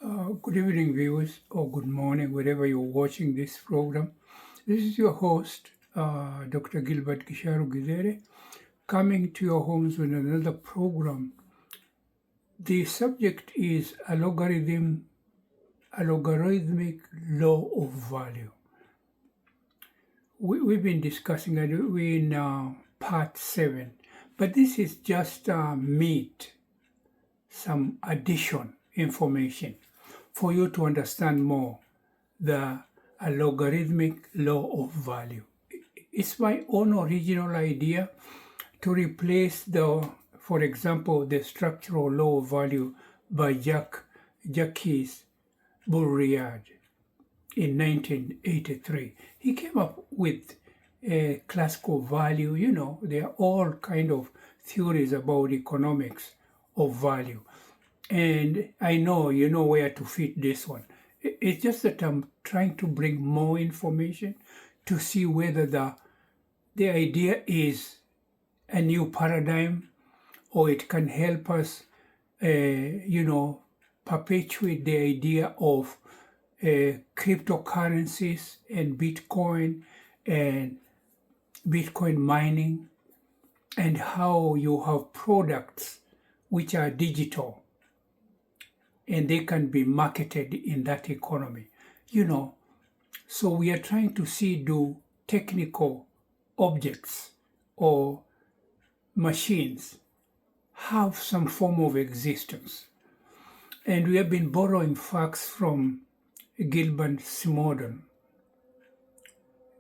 Good evening, viewers, or good morning, wherever you're watching this program. This is your host, Dr. Gilbert Githere, coming to your homes with another program. The subject is a logarithmic law of value. We've been discussing it. We're in part 7, but this is just some addition information for you to understand more the logarithmic law of value. It's my own original idea to replace for example, the structural law of value by Jacques Bourriard in 1983. He came up with a classical value. There are all kind of theories about economics of value. And I know you know where to fit this one. It's just that I'm trying to bring more information to see whether the idea is a new paradigm or it can help us, perpetuate the idea of cryptocurrencies and Bitcoin mining, and how you have products which are digital and they can be marketed in that economy. So we are trying to see, do technical objects or machines have some form of existence? And we have been borrowing facts from Gilbert Simondon.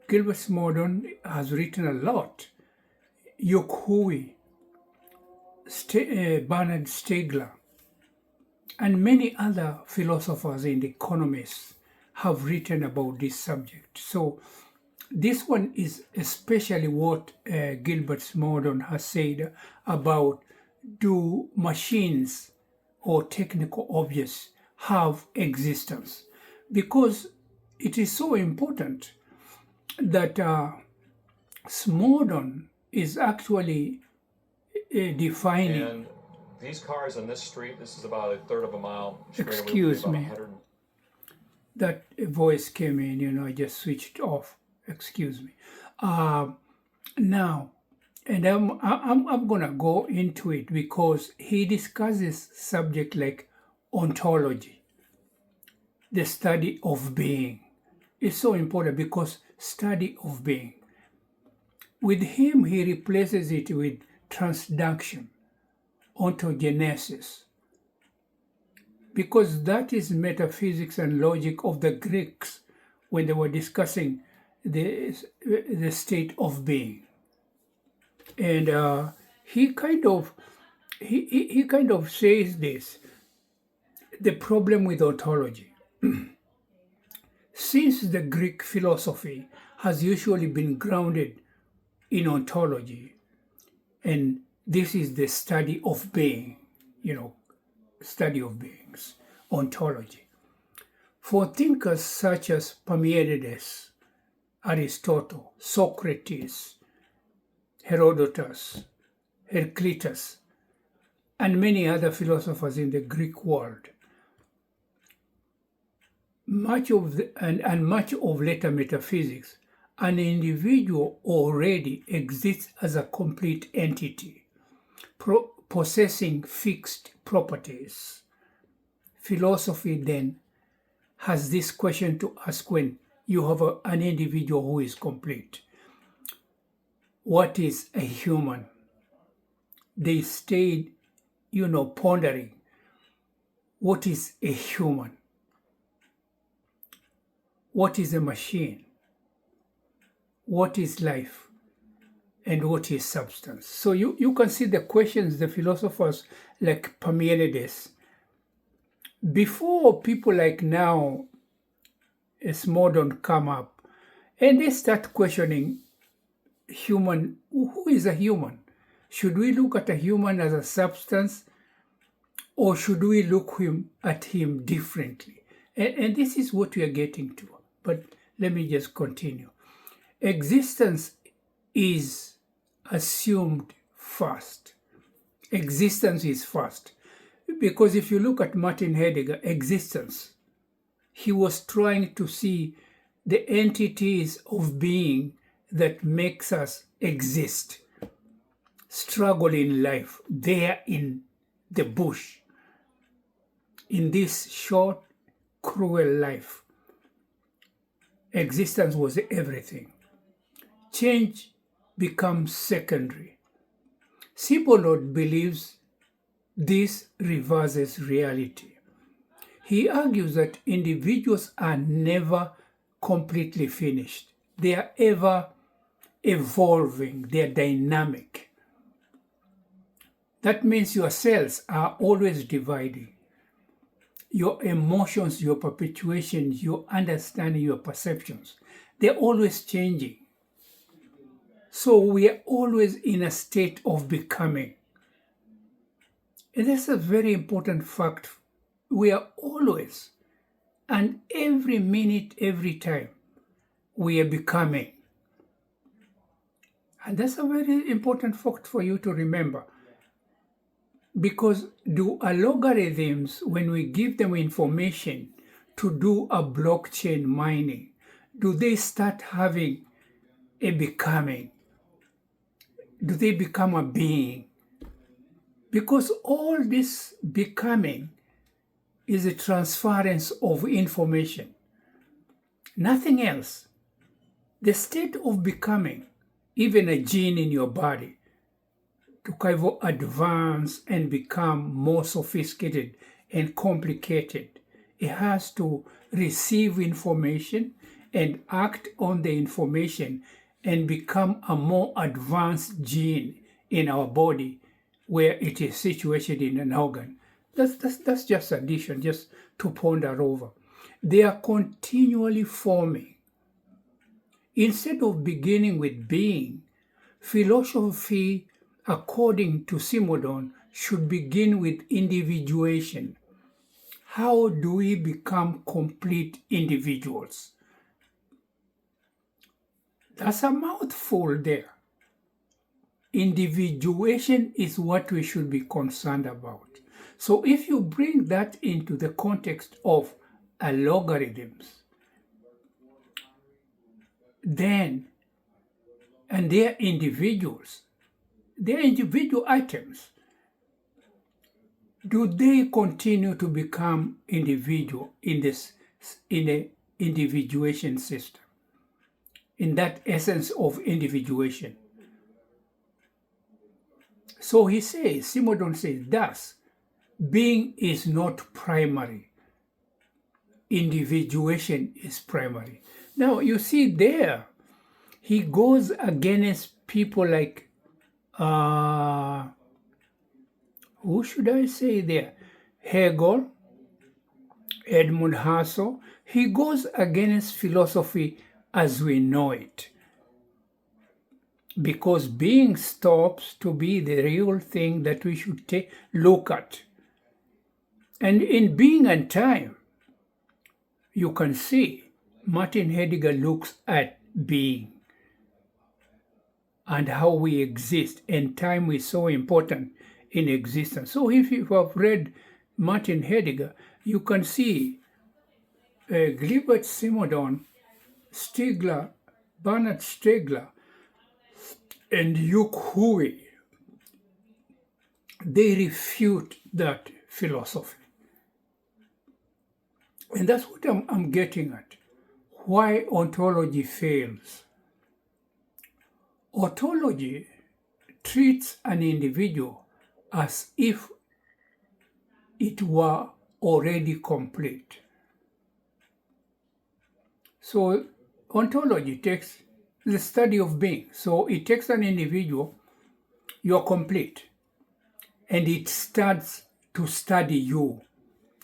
Gilbert Simondon has written a lot. Yok Hui, Bernard Stiegler, and many other philosophers and economists have written about this subject. So this one is especially what Gilbert Simondon has said about, do machines or technical objects have existence? Because it is so important that Simondon is actually defining. And these cars on this street, this is about a third of a mile straight away. Excuse me. That voice came in, I just switched off. Excuse me. Now, and I'm gonna go into it because he discusses subject like ontology, the study of being. It's so important because study of being. With him, he replaces it with transduction, ontogenesis, because that is metaphysics and logic of the Greeks when they were discussing the state of being. And he kind of says this, the problem with ontology. Since the Greek philosophy has usually been grounded in ontology, and this is the study of being, study of beings, ontology. For thinkers such as Parmenides, Aristotle, Socrates, Herodotus, Heraclitus, and many other philosophers in the Greek world, much of later metaphysics, an individual already exists as a complete entity, possessing fixed properties. Philosophy then has this question to ask when you have an individual who is complete. What is a human? They stayed, pondering, what is a human? What is a machine? What is life? And what is substance? So you can see the questions the philosophers like Parmenides, before people like now, as modern come up, and they start questioning human, who is a human? Should we look at a human as a substance, or should we look at him differently? And this is what we are getting to. But let me just continue. Existence is assumed first. Existence is first. Because if you look at Martin Heidegger, existence, he was trying to see the entities of being that makes us exist, struggle in life, there in the bush, in this short, cruel life. Existence was everything. Change becomes secondary. Simondon believes this reverses reality. He argues that individuals are never completely finished. They are ever evolving, they are dynamic. That means your cells are always dividing. Your emotions, your perpetuations, your understanding, your perceptions, they're always changing. So we are always in a state of becoming. And that's a very important fact. We are always, and every minute, every time, we are becoming. And that's a very important fact for you to remember. Because do algorithms, when we give them information to do a blockchain mining, do they start having a becoming? Do they become a being? Because all this becoming is a transference of information. Nothing else. The state of becoming, even a gene in your body, to kind of advance and become more sophisticated and complicated, it has to receive information and act on the information and become a more advanced gene in our body where it is situated in an organ. That's just addition, just to ponder over. They are continually forming. Instead of beginning with being, philosophy, according to Simondon, should begin with individuation. How do we become complete individuals? That's a mouthful there. Individuation is what we should be concerned about. So if you bring that into the context of algorithms, then, and they're individuals, they're individual items, do they continue to become individual in the individuation system, in that essence of individuation? So he says, Simondon says, thus, being is not primary. Individuation is primary. Now, you see there, he goes against people like, who should I say there? Hegel, Edmund Husserl. He goes against philosophy as we know it. Because being stops to be the real thing that we should look at. And in Being and Time, you can see Martin Heidegger looks at being and how we exist, and time is so important in existence. So if you have read Martin Heidegger, you can see Gilbert Simondon, Bernard Stiegler, and Yuk Hui, they refute that philosophy. And that's what I'm getting at. Why ontology fails. Ontology treats an individual as if it were already complete. So ontology takes the study of being. So it takes an individual, you're complete, and it starts to study you.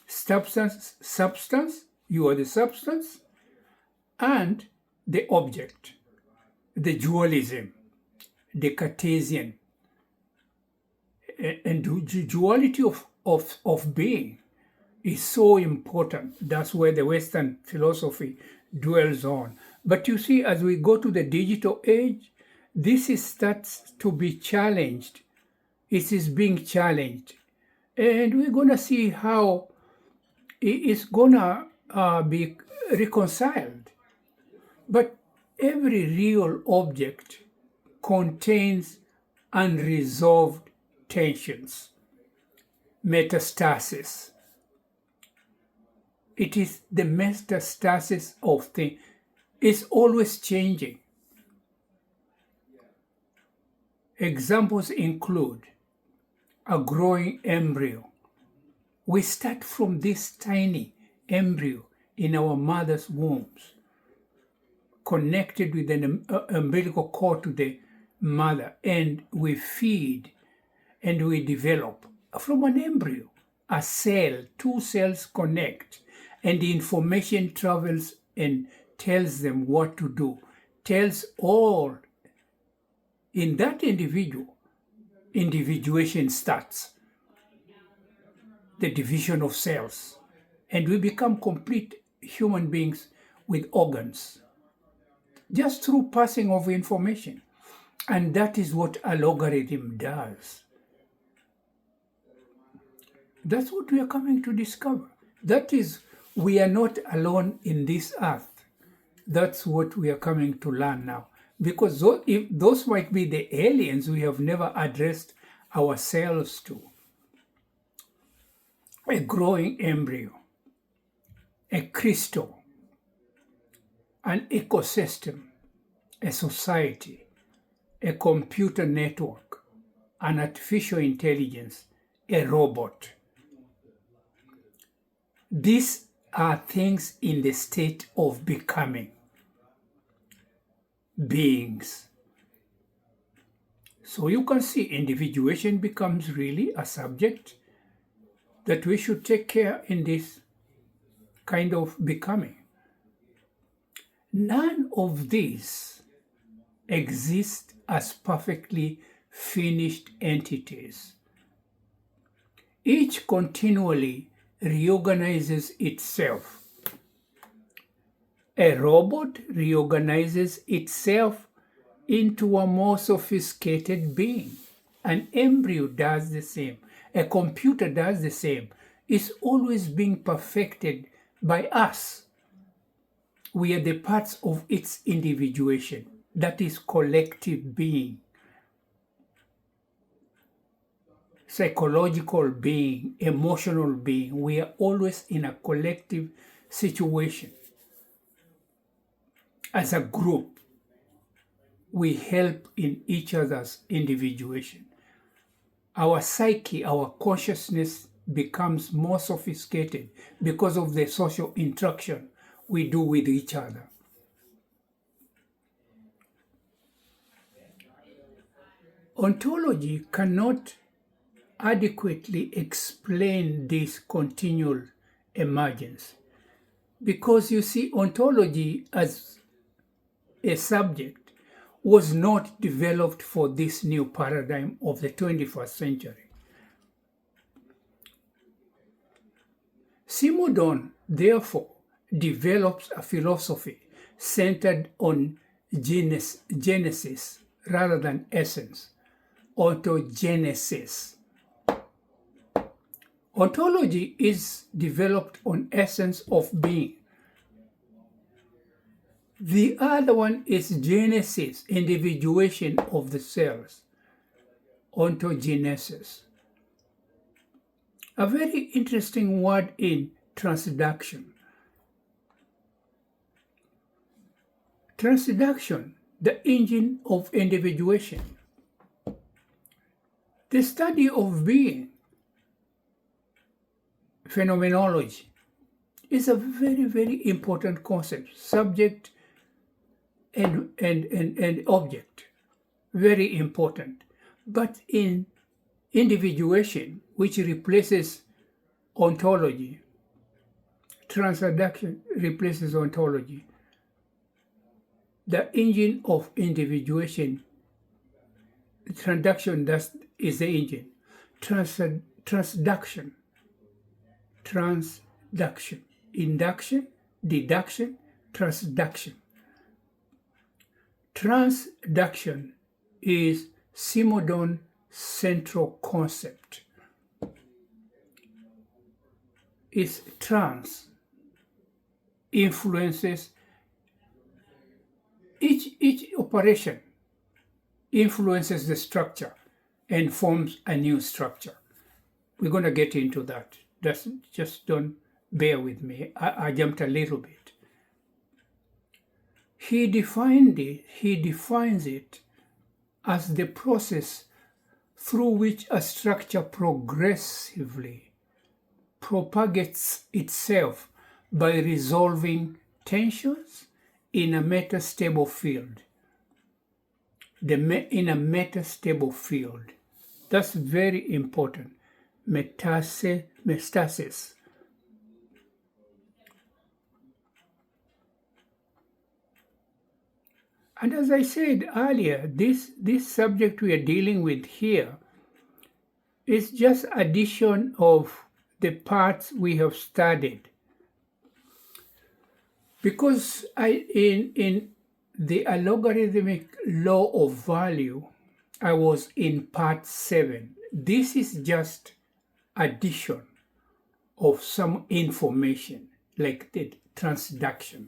Substance, you are the substance, and the object, the dualism, the Cartesian. And the duality of being is so important. That's where the Western philosophy dwells on. But you see, as we go to the digital age, this starts to be challenged. It is being challenged. And we're going to see how it's going to be reconciled. But every real object contains unresolved tensions, metastasis. It is the metastasis of things. It's always changing. Examples include a growing embryo. We start from this tiny embryo in our mother's wombs, connected with an umbilical cord to the mother, and we feed and we develop from an embryo. A cell, two cells connect, and the information travels and tells them what to do, tells all. In that individual, individuation starts, the division of cells, and we become complete human beings with organs just through passing of information. And that is what a logarithm does. That's what we are coming to discover. That is, we are not alone in this earth. That's what we are coming to learn now. Because if those might be the aliens we have never addressed ourselves to. A growing embryo, a crystal, an ecosystem, a society, a computer network, an artificial intelligence, a robot. These are things in the state of becoming beings. So you can see individuation becomes really a subject that we should take care in this kind of becoming. None of these exist as perfectly finished entities. Each continually reorganizes itself. A robot reorganizes itself into a more sophisticated being. An embryo does the same. A computer does the same. It's always being perfected by us. We are the parts of its individuation. That is collective being. Psychological being, emotional being. We are always in a collective situation. As a group, we help in each other's individuation. Our psyche, our consciousness becomes more sophisticated because of the social interaction we do with each other. Ontology cannot adequately explain this continual emergence because you see, ontology as a subject was not developed for this new paradigm of the 21st century. Simondon, therefore, develops a philosophy centered on genesis rather than essence, ontogenesis. Ontology is developed on essence of being. The other one is genesis, individuation of the cells, ontogenesis. A very interesting word in transduction. Transduction, the engine of individuation. The study of being, phenomenology, is a very, very important concept, subject and object, very important. But in individuation, which replaces ontology, transduction replaces ontology. The engine of individuation, transduction is the engine. Transduction, induction, deduction, transduction. Transduction is Simondon's central concept. is trans influences each operation influences the structure and forms a new structure. We're going to get into that. Just don't bear with me. I jumped a little bit. He defines it as the process through which a structure progressively propagates itself by resolving tensions in a metastable field. In a metastable field. That's very important. Metastasis. And as I said earlier, this subject we are dealing with here is just addition of the parts we have studied. Because in the algorithmic law of value, I was in part 7. This is just addition of some information, like the transduction.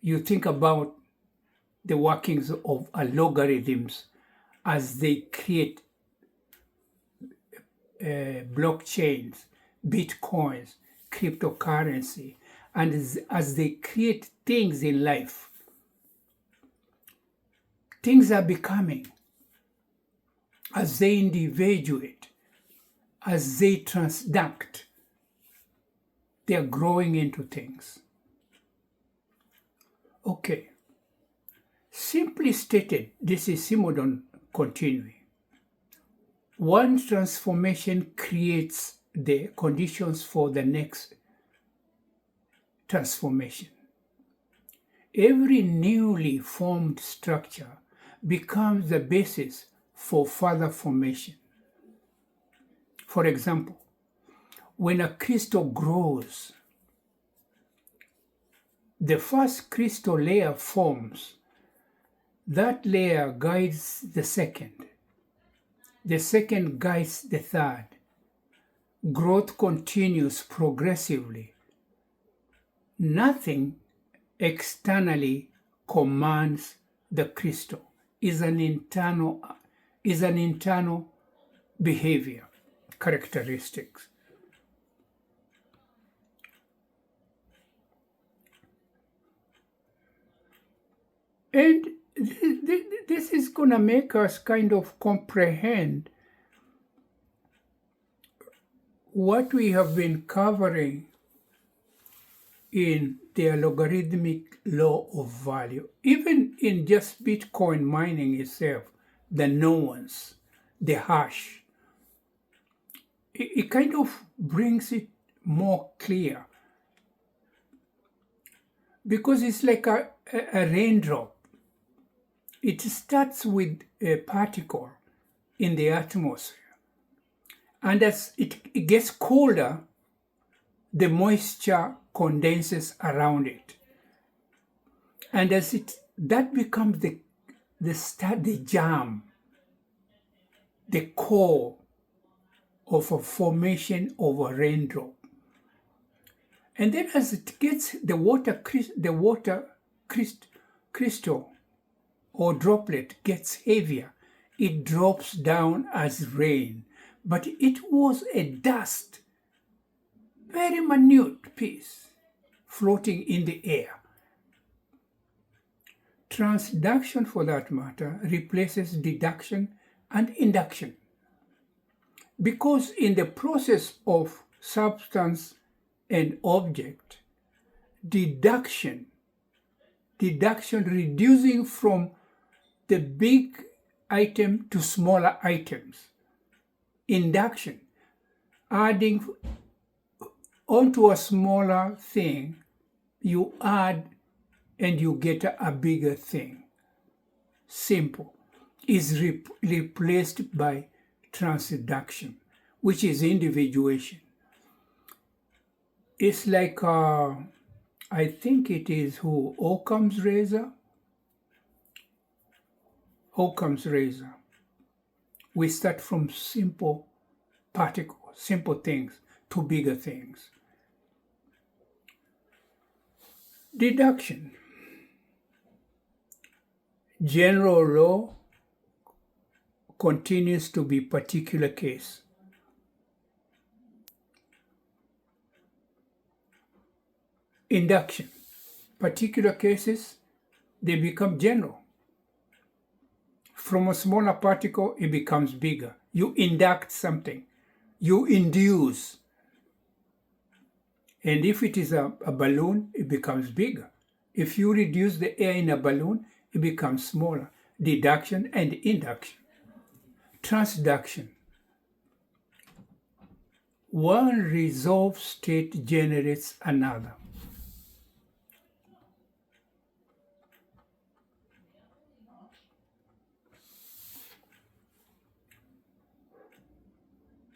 You think about the workings of algorithms as they create blockchains, bitcoins, cryptocurrency, and as they create things in life, things are becoming, as they individuate, as they transduct, they are growing into things. Okay. Simply stated, this is Simondon continuing. One transformation creates the conditions for the next transformation. Every newly formed structure becomes the basis for further formation. For example, when a crystal grows, the first crystal layer forms. That layer guides the second guides the third. Growth continues progressively. Nothing externally commands the crystal. Is an internal behavior, characteristics. And this is going to make us kind of comprehend what we have been covering in the logarithmic law of value. Even in just Bitcoin mining itself, the nuance, the hash, it kind of brings it more clear. Because it's like a raindrop. It starts with a particle in the atmosphere. And as it gets colder, the moisture condenses around it. And as that becomes the germ, the core of a formation of a raindrop. And then as it gets the water crystal or droplet gets heavier, it drops down as rain. But it was a dust, very minute piece, floating in the air. Transduction, for that matter, replaces deduction and induction. Because in the process of substance and object, deduction reducing from the big item to smaller items. Induction, adding onto a smaller thing, you add and you get a bigger thing. Simple. Is replaced by transduction, which is individuation. It's like, I think it is Occam's razor? Occam's razor. We start from simple particles, simple things, to bigger things. Deduction. General law continues to be particular case. Induction. Particular cases, they become general. From a smaller particle, it becomes bigger. You induct something. You induce. And if it is a balloon, it becomes bigger. If you reduce the air in a balloon, it becomes smaller. Deduction and induction. Transduction. One resolved state generates another.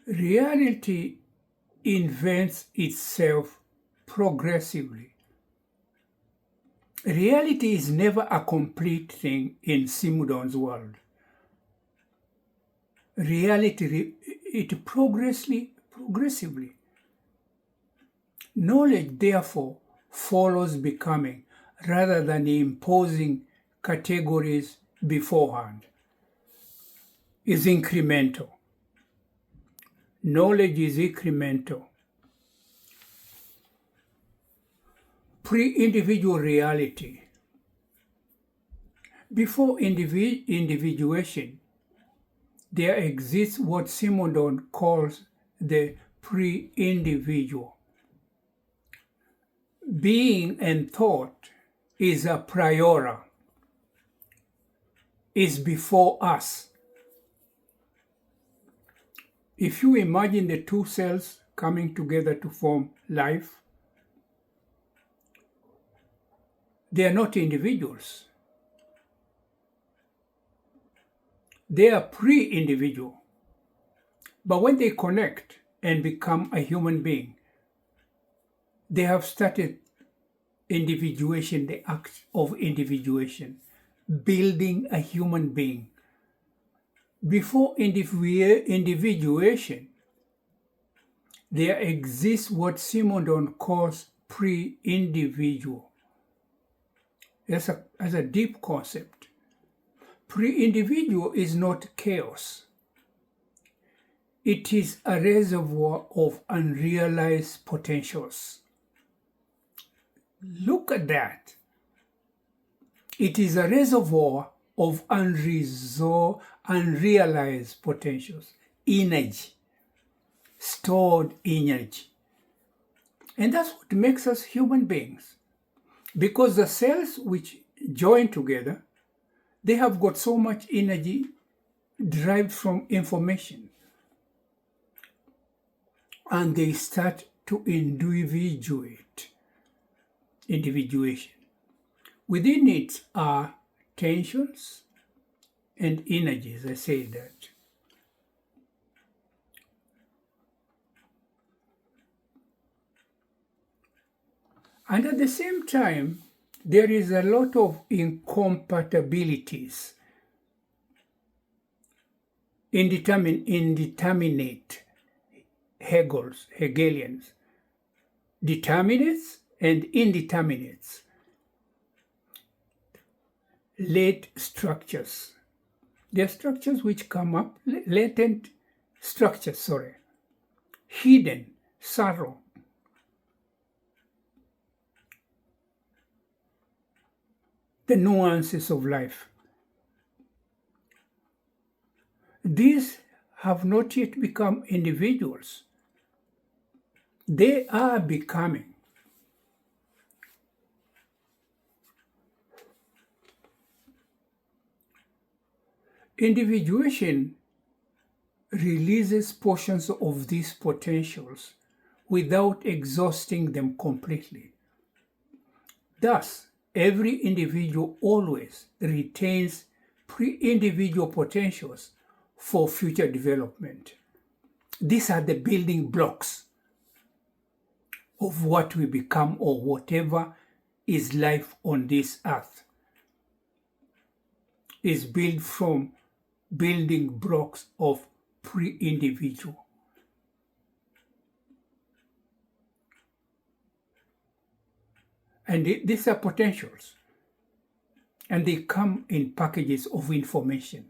Reality invents itself progressively. Reality is never a complete thing in Simondon's world. Reality, it progressively. Knowledge, therefore, follows becoming rather than imposing categories beforehand. Is incremental. Knowledge is incremental. Pre-individual reality. Before individuation, there exists what Simondon calls the pre-individual. Being and thought is a priori, is before us. If you imagine the two cells coming together to form life, they are not individuals. They are pre-individual. But when they connect and become a human being, they have started individuation, the act of individuation, building a human being. Before individuation, there exists what Simondon calls pre-individual. That's a deep concept. Pre-individual is not chaos. It is a reservoir of unrealized potentials. Look at that. It is a reservoir of unrealized potentials, energy, stored energy. And that's what makes us human beings. Because the cells which join together, they have got so much energy derived from information. And they start to individuation. Within it are tensions and energies, I say that. And at the same time, there is a lot of incompatibilities, indeterminate Hegelians, determinates and indeterminates, late structures. There are structures which come up, latent structures, hidden, subtle. The nuances of life. These have not yet become individuals. They are becoming. Individuation releases portions of these potentials without exhausting them completely. Thus, every individual always retains pre-individual potentials for future development. These are the building blocks of what we become or whatever is life on this earth. Is built from building blocks of pre-individual. And these are potentials. And they come in packages of information.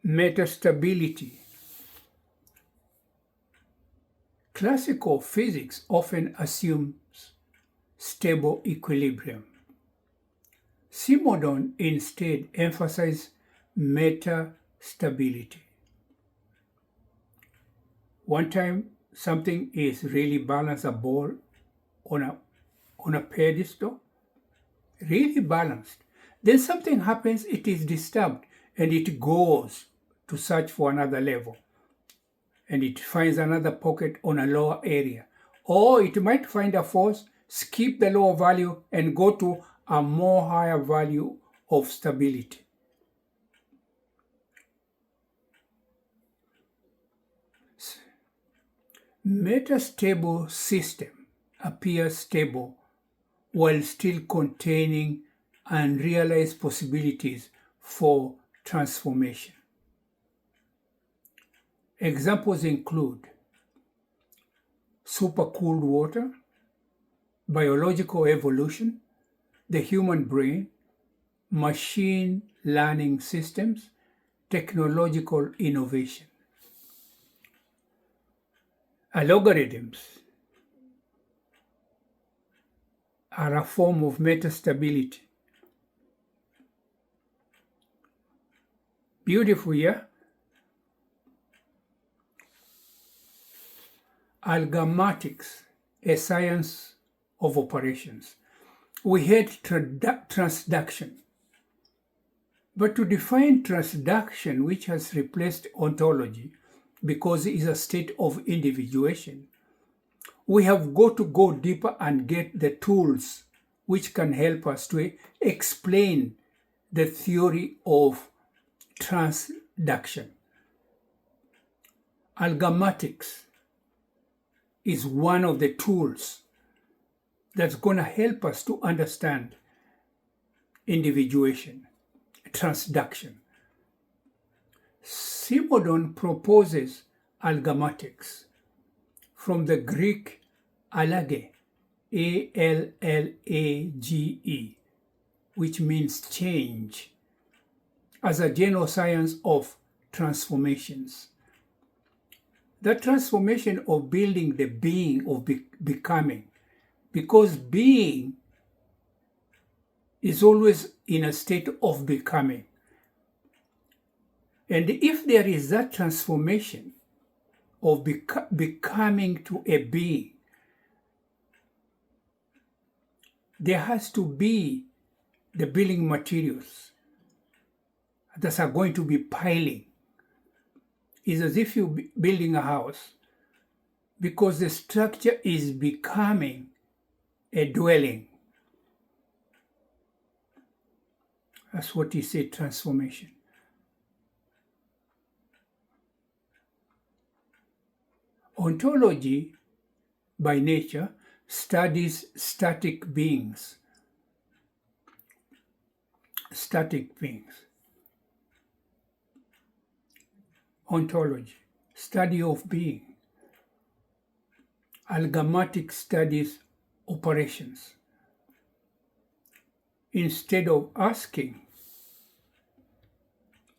Metastability. Classical physics often assumes stable equilibrium. Simondon instead emphasizes metastability. One time something is really balanced, a ball on a pedestal, really balanced. Then something happens, it is disturbed, and it goes to search for another level. And it finds another pocket on a lower area. Or it might find a force, skip the lower value, and go to a more higher value of stability. Metastable system appears stable while still containing unrealized possibilities for transformation. Examples include supercooled water, biological evolution, the human brain, machine learning systems, technological innovation. Algorithms are a form of metastability. Beautiful, yeah? Algorithmics, a science of operations. We had transduction. But to define transduction, which has replaced ontology because it is a state of individuation, we have got to go deeper and get the tools which can help us to explain the theory of transduction. Algorithmics is one of the tools that's going to help us to understand individuation, transduction. Simondon proposes algorithmics from the Greek allage, A-L-L-A-G-E, which means change, as a general science of transformations. The transformation of building the being of becoming, because being is always in a state of becoming. And if there is that transformation of becoming to a being, there has to be the building materials that are going to be piling. It's as if you're building a house, because the structure is becoming a dwelling. That's what he said, transformation. Ontology, by nature, studies static beings. Static beings. Ontology, study of being. Algorithmic studies operations. Instead of asking,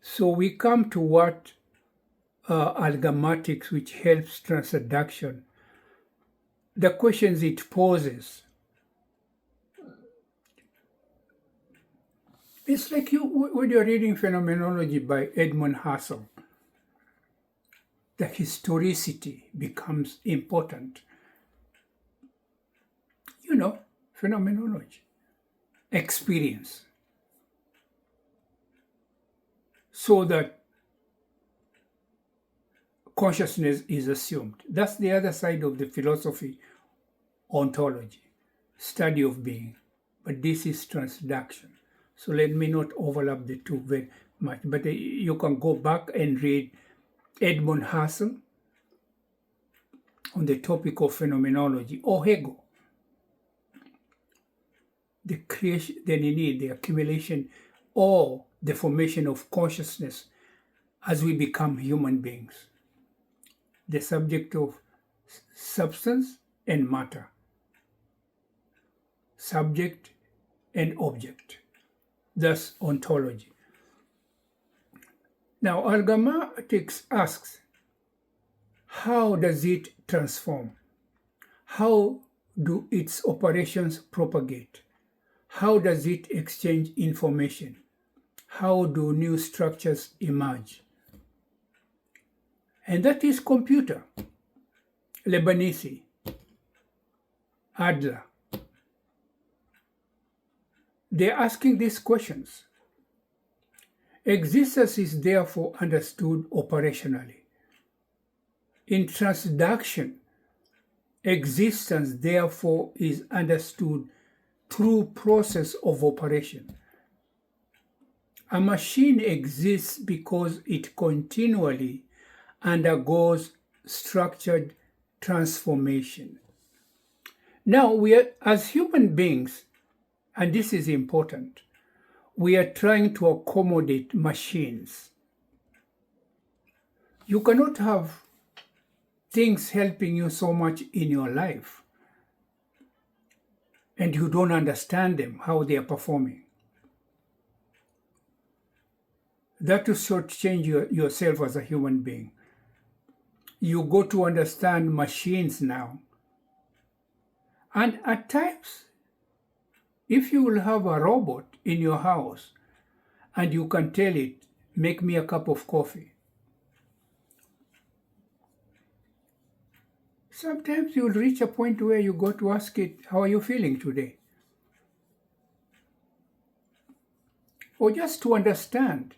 so we come to what algorithmics, which helps transduction, the questions it poses. It's like when you're reading Phenomenology by Edmund Husserl, the historicity becomes important. You know, phenomenology, experience. So that consciousness is assumed. That's the other side of the philosophy, ontology, study of being. But this is transduction. So let me not overlap the two very much. But you can go back and read Edmund Husserl on the topic of phenomenology, or Hegel. The creation, then you need the accumulation or the formation of consciousness as we become human beings. The subject of substance and matter, subject and object, thus ontology. Now, algorithmics asks, how does it transform? How do its operations propagate? How does it exchange information? How do new structures emerge? And that is computer. Lebanese, Adler. They're asking these questions. Existence is therefore understood operationally. In transduction, existence therefore is understood through process of operation. A machine exists because it continually undergoes structured transformation. Now, we are, as human beings, and this is important, we are trying to accommodate machines. You cannot have things helping you so much in your life and you don't understand them, how they are performing. That will shortchange yourself as a human being. You go to understand machines now. And at times, if you will have a robot in your house and you can tell it, make me a cup of coffee, sometimes you'll reach a point where you go to ask it, how are you feeling today? Or just to understand,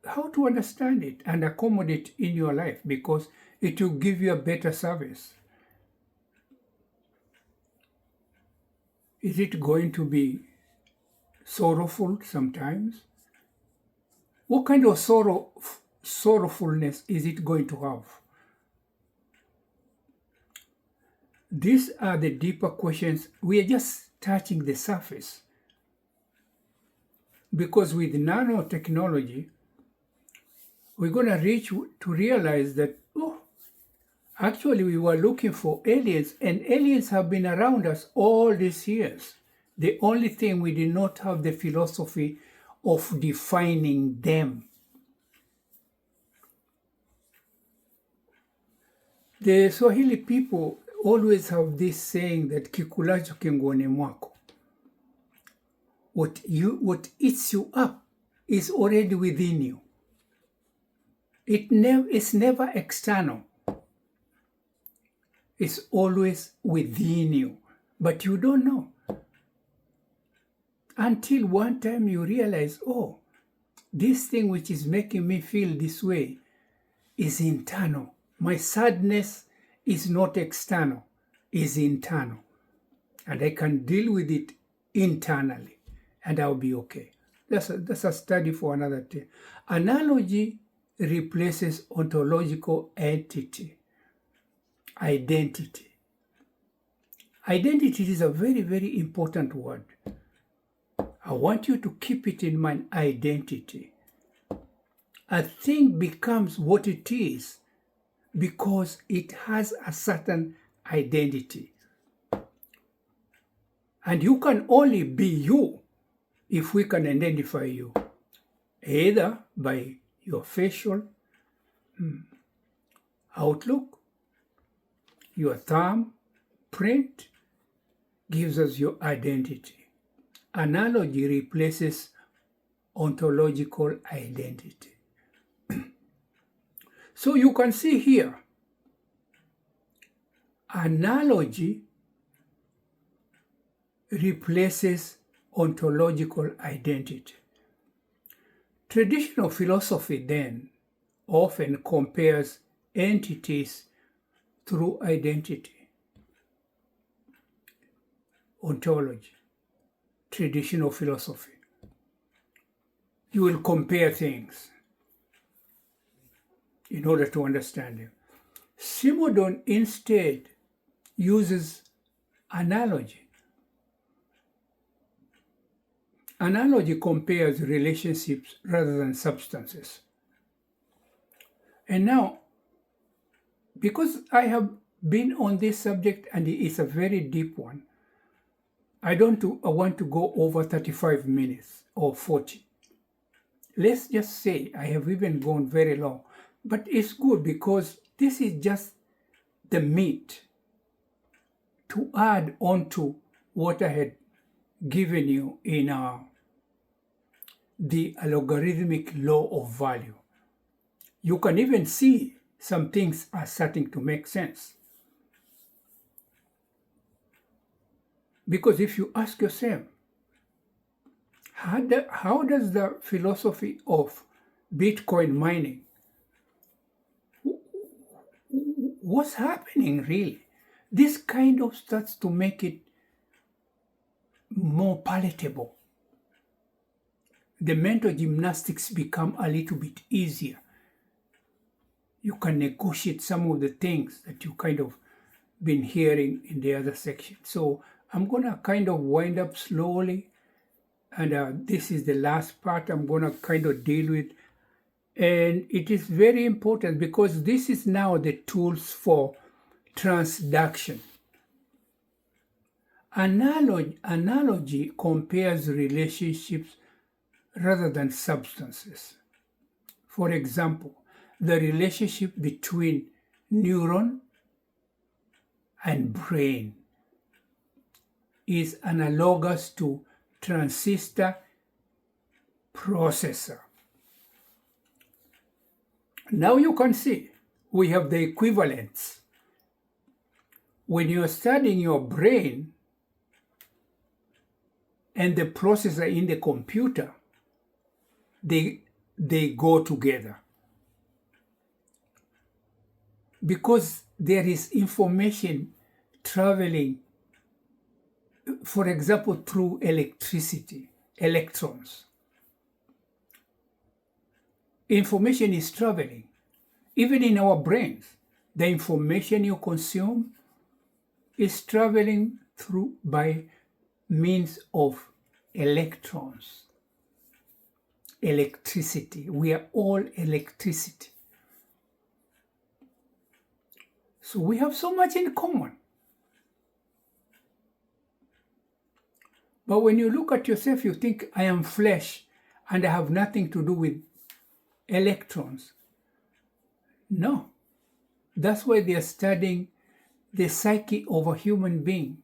how to understand it and accommodate in your life, because it will give you a better service. Is it going to be sorrowful sometimes? What kind of sorrowfulness is it going to have? These are the deeper questions. We are just touching the surface. Because with nanotechnology, we're going to reach to realize that, oh, actually we were looking for aliens, and aliens have been around us all these years. The only thing, we did not have the philosophy of defining them. The Swahili people always have this saying that kikulacho kingoni mwako. What eats you up is already within you. It's never external. It's always within you, but you don't know. Until one time you realize, oh, this thing which is making me feel this way is internal. My sadness is not external, is internal. And I can deal with it internally, and I'll be okay. That's a study for another day. Analogy replaces ontological entity. Identity. Identity is a very, very important word. I want you to keep it in mind, identity. A thing becomes what it is because it has a certain identity. And you can only be you if we can identify you, either by your facial outlook, your thumb print gives us your identity. Analogy replaces ontological identity. So you can see here, analogy replaces ontological identity. Traditional philosophy then often compares entities through identity. Ontology, traditional philosophy. You will compare things in order to understand them. Simondon instead uses analogy. Analogy compares relationships rather than substances. And now, because I have been on this subject and it's a very deep one, I want to go over 35 minutes or 40. Let's just say I have even gone very long, but it's good because this is just the meat to add on to what I had given you in the logarithmic law of value. You can even see some things are starting to make sense. Because if you ask yourself, how does the philosophy of Bitcoin mining, what's happening really? This kind of starts to make it more palatable. The mental gymnastics become a little bit easier. You can negotiate some of the things that you kind of been hearing in the other section. So I'm going to kind of wind up slowly. And this is the last part I'm going to kind of deal with. And it is very important because this is now the tools for transduction. Analogy compares relationships rather than substances. For example, the relationship between neuron and brain is analogous to transistor processor. Now you can see we have the equivalents. When you're studying your brain and the processor in the computer, they go together. Because there is information traveling, for example, through electricity, electrons. Information is traveling. Even in our brains, the information you consume is traveling through by means of electrons. Electricity. We are all electricity. So we have so much in common. But when you look at yourself, you think, I am flesh and I have nothing to do with electrons. No. That's why they are studying the psyche of a human being.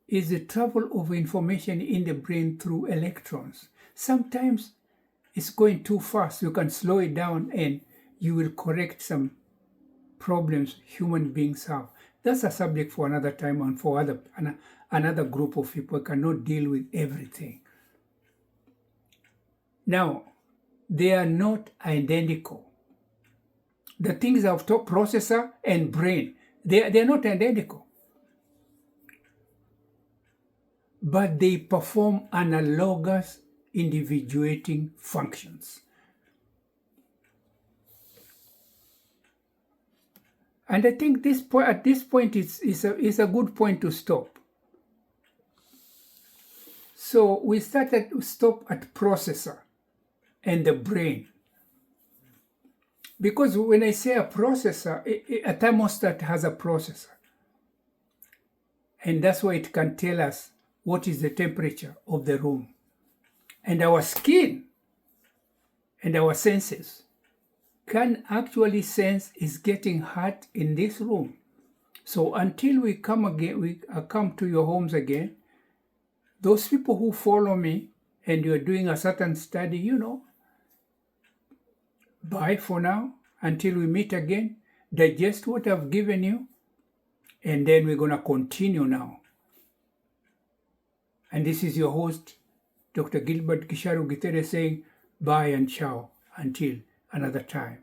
Is the travel of information in the brain through electrons. Sometimes it's going too fast. You can slow it down and you will correct some problems human beings have. That's a subject for another time and for another group of people. Cannot deal with everything. Now, they are not identical. The things I've talked, processor and brain, they're not identical. But they perform analogous individuating functions. And I think at this point is a good point to stop. So we stop at processor and the brain. Because when I say a processor, a thermostat has a processor. And that's why it can tell us what is the temperature of the room. And our skin and our senses can actually sense it's getting hot in this room. So until we come to your homes again, those people who follow me and you're doing a certain study, bye for now until we meet again. Digest what I've given you, and then we're going to continue now. And this is your host, Dr. Gilbert Githere saying bye and ciao until another time.